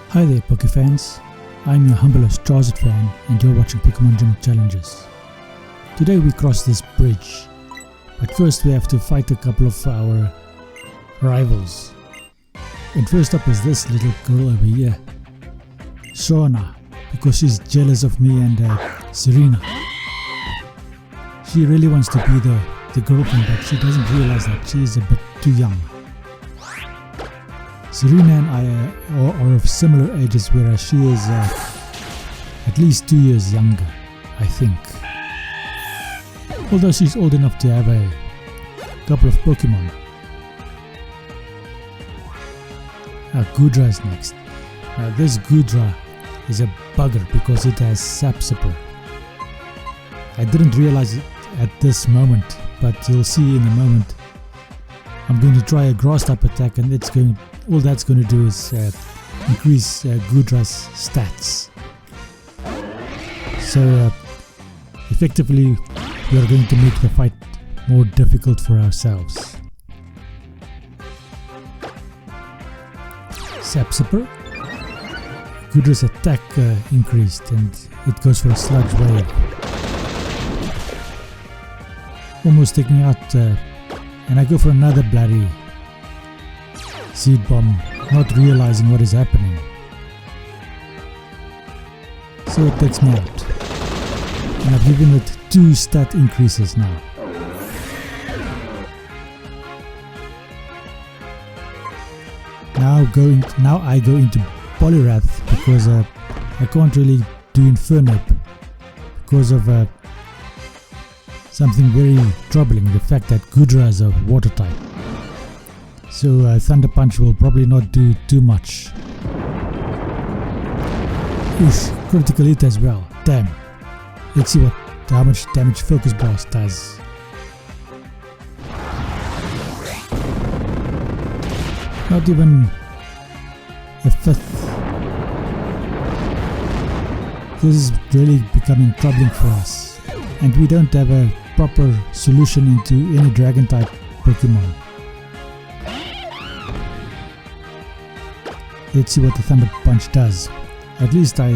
Hi there Poké fans, I'm your humblest Charizard fan and you're watching Pokemon Gym Challenges. Today we cross this bridge, but first we have to fight a couple of our rivals. And first up is this little girl over here, Shauna, because she's jealous of me and Serena. She really wants to be the girlfriend, but she doesn't realize that she is a bit too young. Serena and I are of similar ages, whereas she is at least 2 years younger, I think. Although she's old enough to have a couple of Pokemon. Goodra is next. This Goodra is a bugger because it has Sap Sipper. I didn't realize it at this moment, but you'll see in a moment. I'm going to try a grass type attack and all that's going to do is increase Goodra's stats. So effectively we are going to make the fight more difficult for ourselves. Sap Sipper. Goodra's attack increased and it goes for a Sludge Wave. Almost taking out and I go for another bloody Seed Bomb, not realizing what is happening. So it takes me out. And I've given it 2 stat increases now. Now I go into Poliwrath because I can't really do Infernape because of something very troubling, the fact that Goodra is a water type. So Thunder Punch will probably not do too much. Oosh, critical hit as well. Damn. Let's see how much damage Focus Blast does. Not even a fifth. This is really becoming troubling for us. And we don't have a proper solution into any Dragon type Pokemon. Let's see what the Thunder Punch does. At least I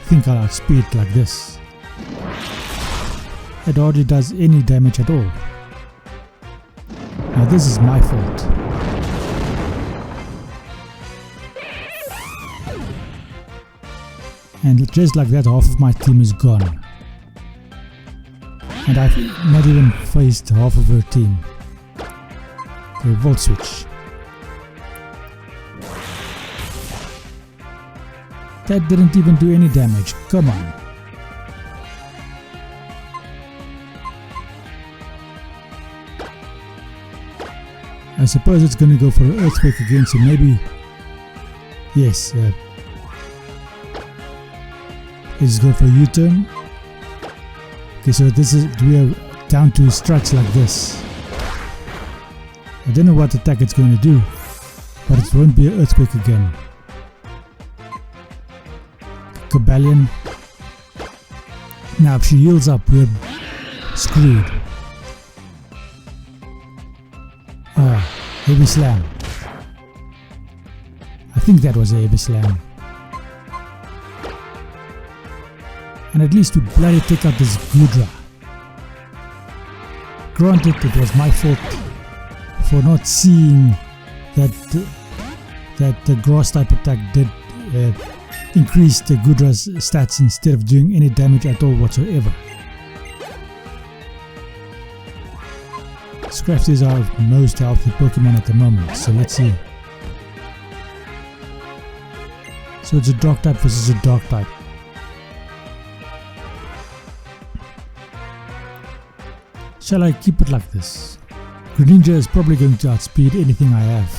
think I'll outspeed it like this. It hardly does any damage at all. Now this is my fault. And just like that, half of my team is gone. And I've not even faced half of her team. Okay, Volt Switch. That didn't even do any damage, come on. I suppose it's gonna go for an Earthquake again, so maybe... Yes, let's go for a U-turn. Okay, so we are down to strikes like this. I don't know what attack it's going to do, but it won't be an Earthquake again. Cobalion. Now if she heals up, we're screwed. Heavy Slam. I think that was a Heavy Slam. And at least we bloody take out this Goodra. Granted, it was my fault for not seeing that the grass type attack did increase the Goodra's stats instead of doing any damage at all whatsoever. Scrafty is our most healthy Pokemon at the moment, so let's see. So it's a Dark type versus a Dark type. Shall I keep it like this? Greninja is probably going to outspeed anything I have.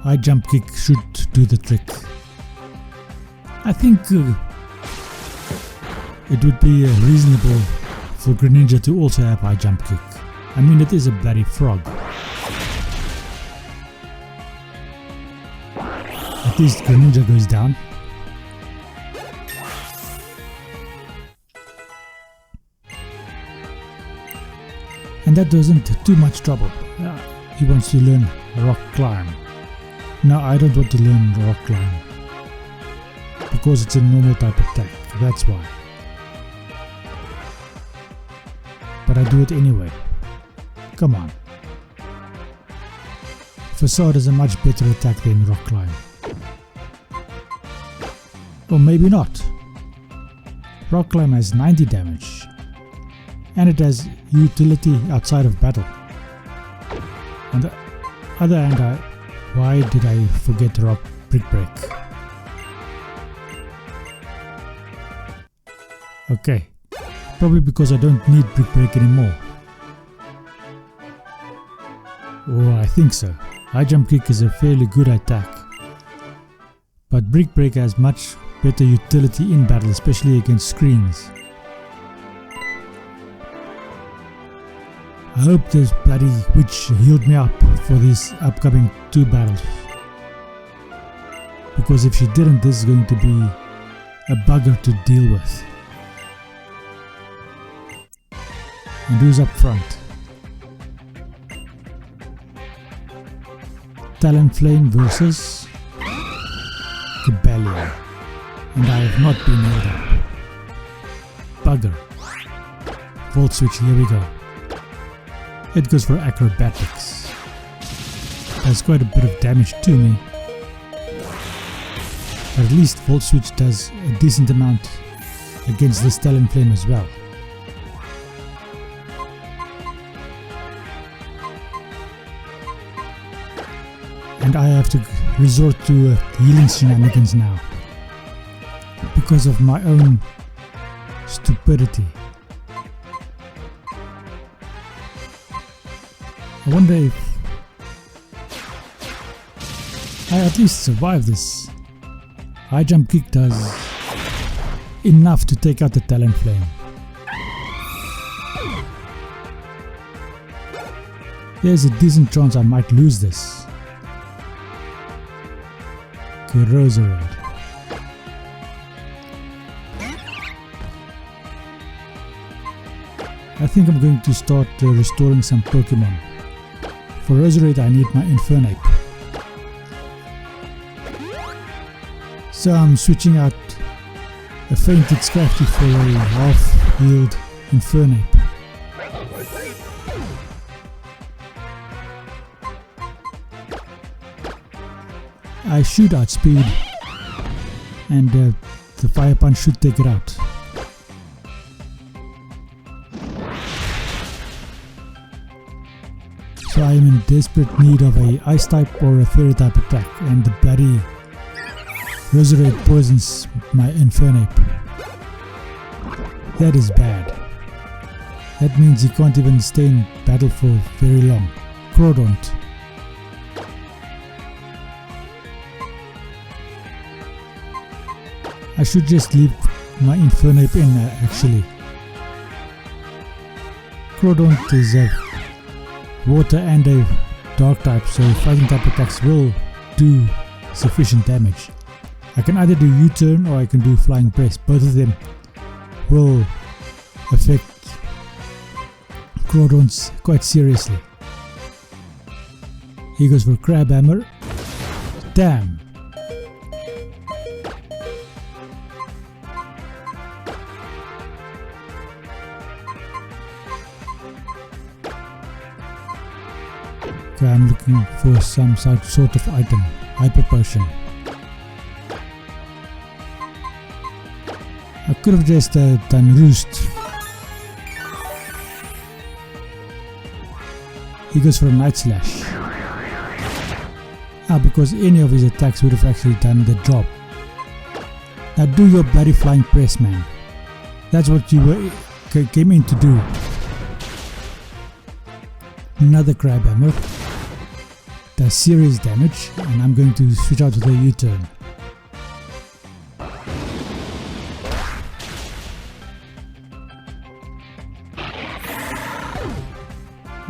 High Jump Kick should do the trick. I think it would be reasonable for Greninja to also have High Jump Kick. I mean, it is a bloody frog. At least Greninja goes down. that wasn't too much trouble. He wants to learn rock climb. No, I don't want to learn rock climb because it's a normal type attack, that's why. But I do it anyway. Come on. Facade is a much better attack than rock climb. Or maybe not. Rock climb has 90 damage and it has utility outside of battle. On the other hand, why did I forget rock brick break? Okay, probably because I don't need brick break anymore. Oh, I think so. High jump kick is a fairly good attack, but brick break has much better utility in battle, especially against screens. I hope this bloody witch healed me up for these upcoming 2 battles, because if she didn't, this is going to be a bugger to deal with. And who's up front? Talonflame versus Cabellion, and I have not been healed up. Bugger. Volt switch, here we go. It goes for acrobatics. Does quite a bit of damage to me. But at least Volt Switch does a decent amount against this Talonflame as well. And I have to resort to healing shenanigans now because of my own stupidity. I wonder if I at least survive this. High jump kick does enough to take out the Talonflame. There's a decent chance I might lose this. Okay, Roserade. I think I'm going to start restoring some Pokémon. For Roserade I need my Infernape. So I'm switching out a fainted Scrafty for a half-healed Infernape. I shoot outspeed and the Fire Punch should take it out. So I am in desperate need of a Ice type or a Fairy type attack, and the bloody Roserade poisons my Infernape. That is bad. That means he can't even stay in battle for very long. Crawdaunt. I should just leave my Infernape in actually. Crawdaunt is a water and a dark type, so fighting type attacks will do sufficient damage. I can either do U-turn or I can do flying press. Both of them will affect Crawdaunt quite seriously. He goes for Crab Hammer. Damn! Okay, I'm looking for some sort of item. Hyper Potion. I could have just done Roost. He goes for a Night Slash. Because any of his attacks would have actually done the job. Now do your bloody flying press, man. That's what you came in to do. Another Crab Hammer. Does serious damage, and I'm going to switch out with a U-turn.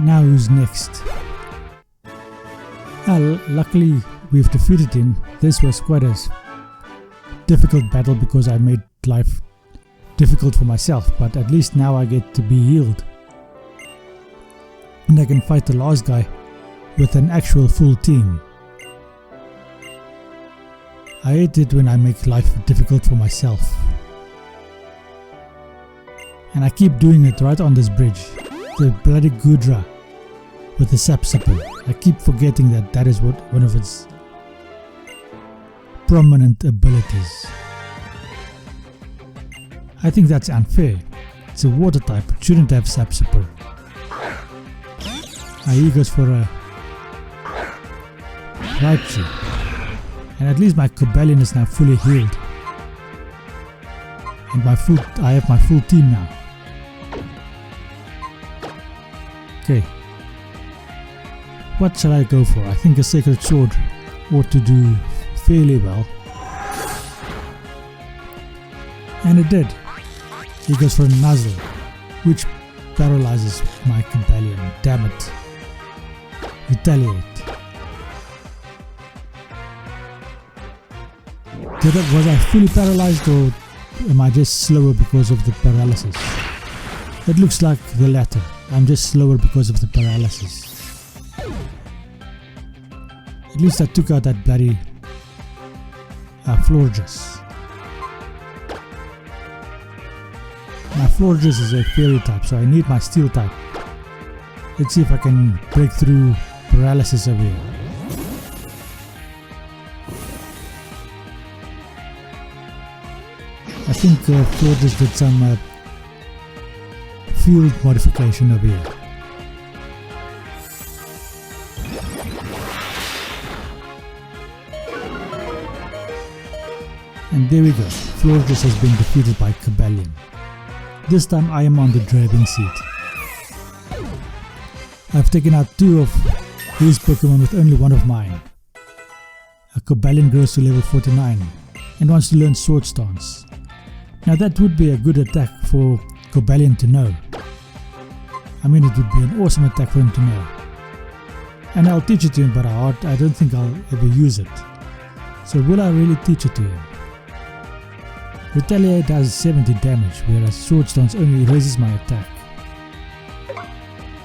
Now who's next? Luckily we've defeated him. This was quite a difficult battle because I made life difficult for myself, but at least now I get to be healed. and I can fight the last guy with an actual full team. I hate it when I make life difficult for myself. And I keep doing it right on this bridge. The bloody Gudra with the Sapsipper. I keep forgetting that that is one of its prominent abilities. I think that's unfair. It's a water type, it shouldn't have Sapsipper. He goes for a Raichu. And at least my Cobalion is now fully healed. And I have my full team now. Okay. What shall I go for? I think a Sacred Sword ought to do fairly well. And it did. He goes for a Nuzzle, which paralyzes my Cobalion. Damn it. Retaliate. Was I fully paralyzed, or am I just slower because of the paralysis? It looks like the latter. I'm just slower because of the paralysis. At least I took out that bloody Florges. My Florges is a fairy type, so I need my steel type. Let's see if I can break through paralysis over here. I think Florges did some field modification over here. And there we go, Florges has been defeated by Cobalion. This time I am on the driving seat. I've taken out 2 of these Pokemon with only 1 of mine. A Cobalion grows to level 49 and wants to learn Sword Stance. Now that would be a good attack for Cobalion to know. I mean, it would be an awesome attack for him to know. And I'll teach it to him, but I don't think I'll ever use it. So will I really teach it to him? Retaliate does 70 damage, whereas Sword Stance only raises my attack.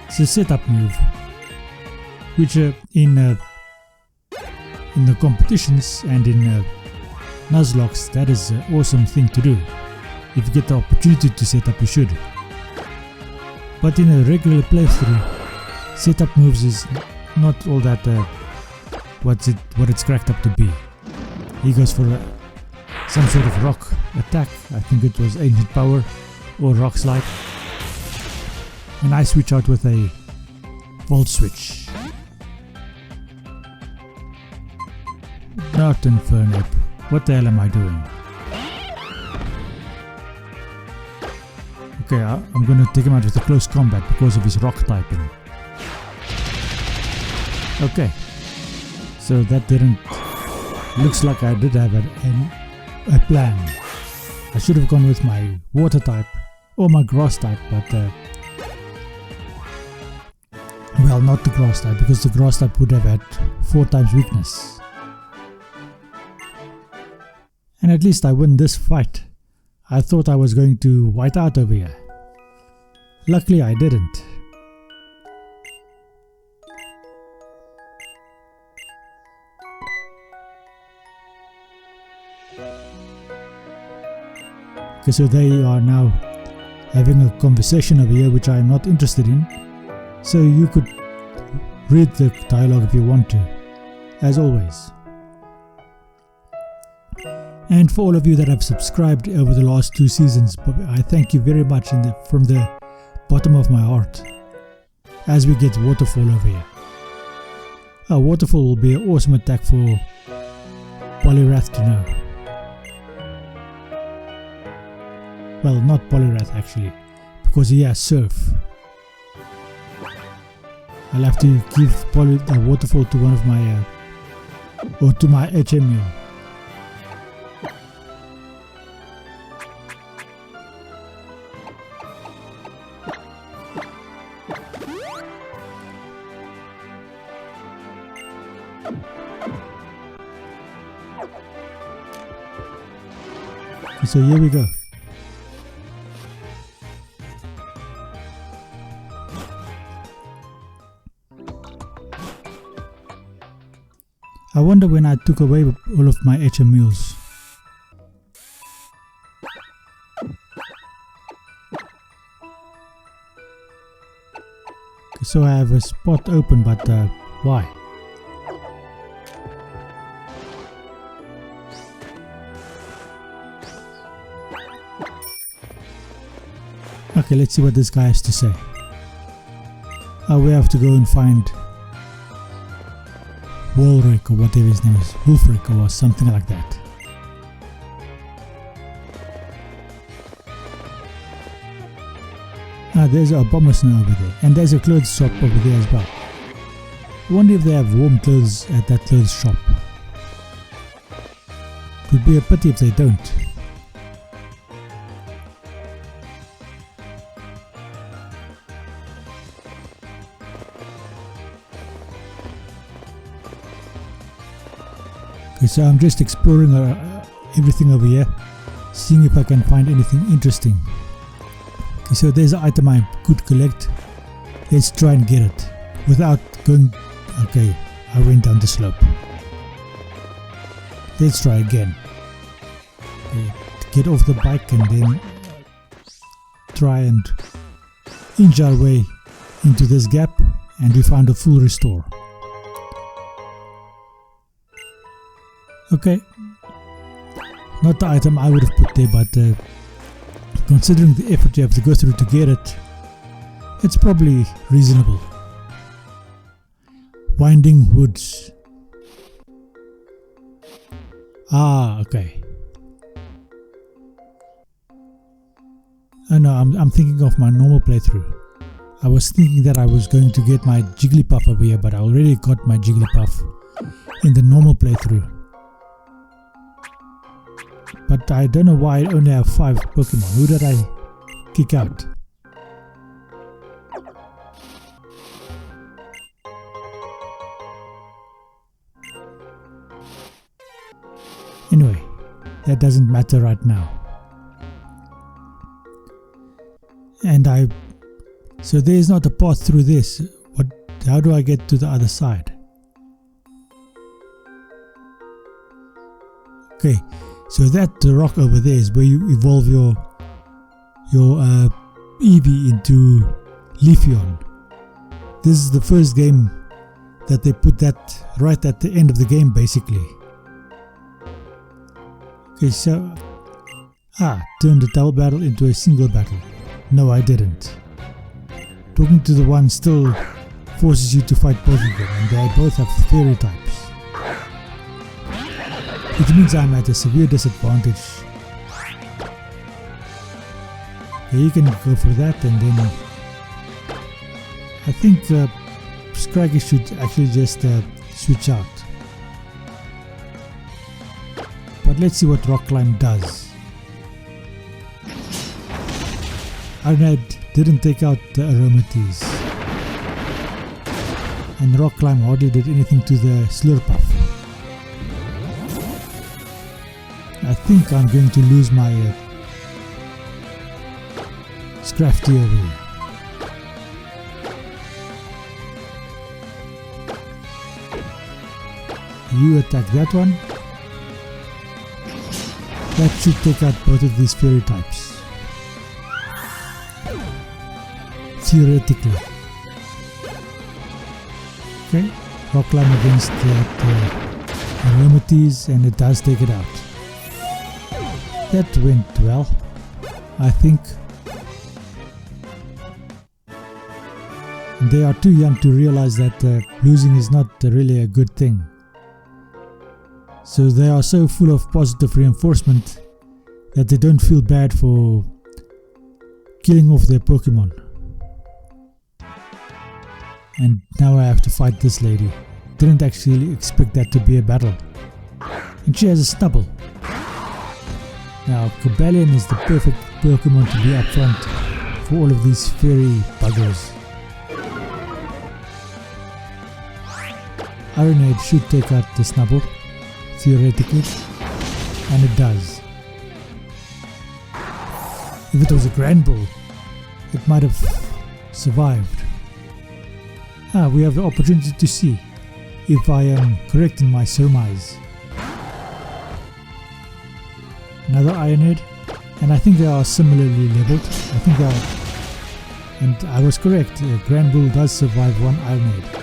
It's a setup move, which in the competitions and in Nuzlocke, that is an awesome thing to do. If you get the opportunity to set up, you should. But in a regular playthrough, setup moves is not all that what it's cracked up to be. He goes for some sort of rock attack. I think it was Ancient Power or Rock Slide. And I switch out with a Volt Switch. Not Infernape. What the hell am I doing? Okay, I'm going to take him out with a close combat because of his rock typing. Okay, so that didn't... Looks like I did have a plan. I should have gone with my water type or my grass type, but well, not the grass type, because the grass type would have had 4 times weakness. And at least I win this fight. I thought I was going to white out over here. Luckily I didn't. Okay, so they are now having a conversation over here, which I am not interested in. So you could read the dialogue if you want to, as always. And for all of you that have subscribed over the last 2 seasons, I thank you very much from the bottom of my heart as we get Waterfall over here. Waterfall will be an awesome attack for Poliwrath to know. Well, not Poliwrath actually, because he has Surf. I'll have to give the Waterfall to one of my or to my HMU. So here we go. I wonder when I took away all of my HM mules. Okay, so I have a spot open, but why? Okay, let's see what this guy has to say. We have to go and find Wolric or whatever his name is, Wolfric or something like that. There's a Abomasnow over there, and there's a clothes shop over there as well. I wonder if they have warm clothes at that clothes shop. It would be a pity if they don't. Okay, so I'm just exploring everything over here, seeing if I can find anything interesting. Okay, so there's an item I could collect. Let's try and get it without going. Okay, I went down the slope. Let's try again. Okay, get off the bike and then try and inch our way into this gap, and we found a full restore. Okay, not the item I would have put there, but considering the effort you have to go through to get it, it's probably reasonable. Winding Woods. Okay. Oh no, I'm thinking of my normal playthrough. I was thinking that I was going to get my Jigglypuff over here, but I already got my Jigglypuff in the normal playthrough. But I don't know why I only have 5 Pokemon. Who did I kick out? Anyway, that doesn't matter right now. And so there's not a path through this. How do I get to the other side? Okay. So that rock over there is where you evolve your Eevee into Leafeon. This is the first game that they put that right at the end of the game, basically. Okay, so turned a double battle into a single battle. No, I didn't. Talking to the one still forces you to fight both of them, and they both have fairy types. Which means I'm at a severe disadvantage. Okay, you can go for that, and then I think Scraggy should actually just switch out. But let's see what Rock Climb does. Ironhead didn't take out the Aromatisse, and Rock Climb hardly did anything to the Slurpuff. I think I'm going to lose my Scrafty over here. You attack that one. That should take out both of these fairy types. Theoretically. Okay, Rock Climb against that Aromatisse, and it does take it out. That went well, I think. They are too young to realize that losing is not really a good thing. So they are so full of positive reinforcement that they don't feel bad for killing off their Pokemon. And now I have to fight this lady. Didn't actually expect that to be a battle. And she has a Snubbull. Now, Cobalion is the perfect Pokemon to be up front for all of these fairy buggers. Ironhead should take out the Snubbull, theoretically, and it does. If it was a Grand Bull, it might have survived. We have the opportunity to see. if I am correct in my surmise. Another Iron Head, and I think they are similarly leveled. I think they are, and I was correct. Granbull does survive one Iron Head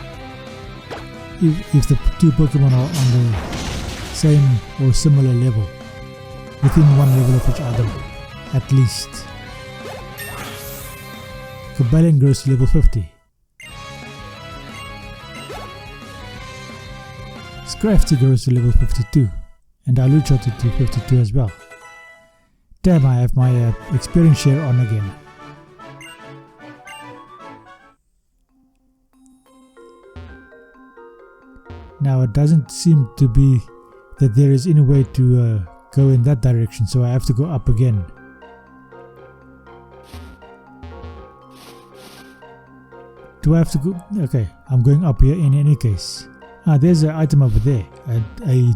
if the two Pokemon are on the same or similar level, within one level of each other at least. Cobalion grows to level 50. Scrafty grows to level 52, and Alucard to 52 as well. Damn, I have my experience share on again. Now it doesn't seem to be that there is any way to go in that direction, so I have to go up again. Do I have to go? Okay, I'm going up here in any case. Ah, there's an item over there, a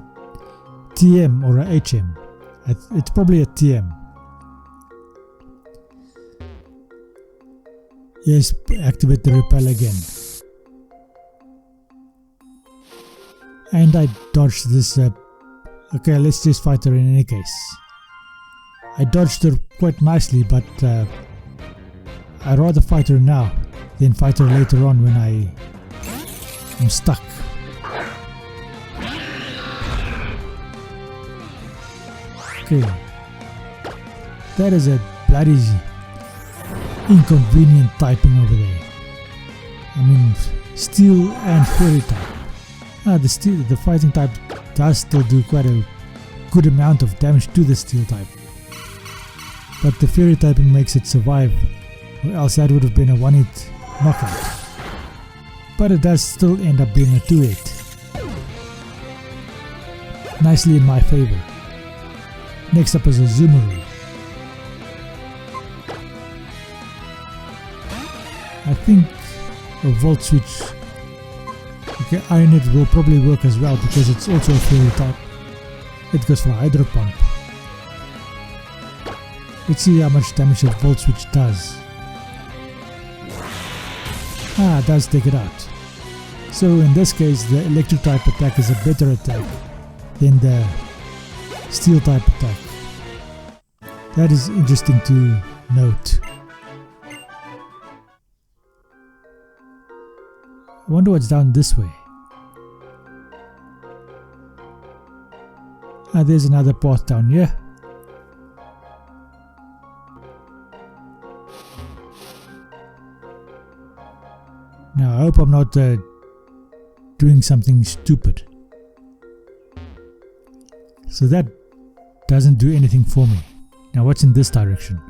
TM or a HM. It's probably a TM. Yes, activate the repel again. And I dodged this. Okay, let's just fight her in any case. I dodged her quite nicely, but I'd rather fight her now than fight her later on when I am stuck. Okay, that is a bloody inconvenient typing over there. I mean, steel and fairy type. The fighting type does still do quite a good amount of damage to the steel type, but the fairy typing makes it survive, or else that would have been a 1-hit knockout. But it does still end up being a 2-hit. Nicely in my favor. Next up is a Zoomeroo. I think a Volt Switch, okay, Iron Head will probably work as well because it's also a fairy type. It goes for a Hydro Pump. Let's see how much damage a Volt Switch does. Ah, it does take it out. So in this case, the electric type attack is a better attack than the steel type attack. That is interesting to note. I wonder what's down this way. Ah, there's another path down here. Now I hope I'm not doing something stupid. So that doesn't do anything for me. Now what's in this direction?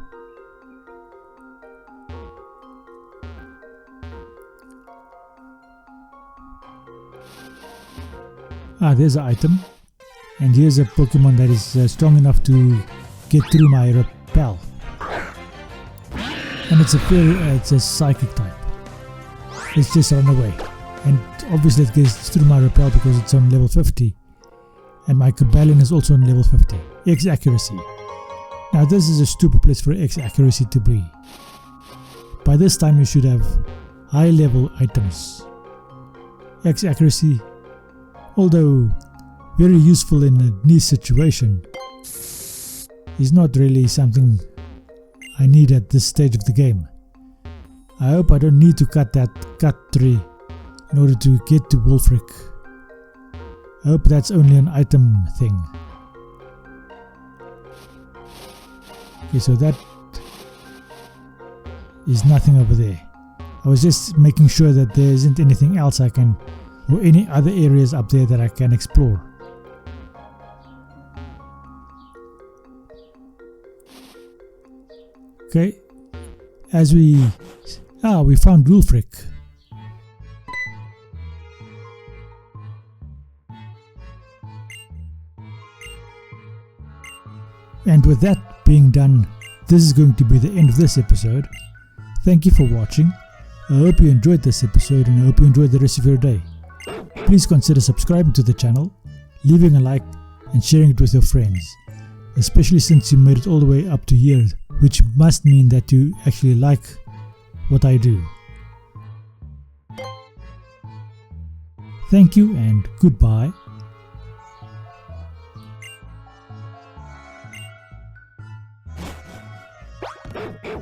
Ah, there's an item, and here's a Pokemon that is strong enough to get through my repel, and it's a psychic type. Let's just run away, and obviously it gets through my repel because it's on level 50, and my Cobalion is also on level 50. X accuracy. Now this is a stupid place for X accuracy to be. By this time you should have high level items. X accuracy, although very useful in a niche situation, is not really something I need at this stage of the game. I hope I don't need to cut that cut tree in order to get to Wolfric. I hope that's only an item thing. Okay, so that is nothing over there. I was just making sure that there isn't anything else I can, or any other areas up there that I can explore. Okay, as we found Wolfric. And with that being done, this is going to be the end of this episode. Thank you for watching. I hope you enjoyed this episode, and I hope you enjoyed the rest of your day. Please consider subscribing to the channel, leaving a like and sharing it with your friends, especially since you made it all the way up to here, which must mean that you actually like what I do. Thank you and goodbye.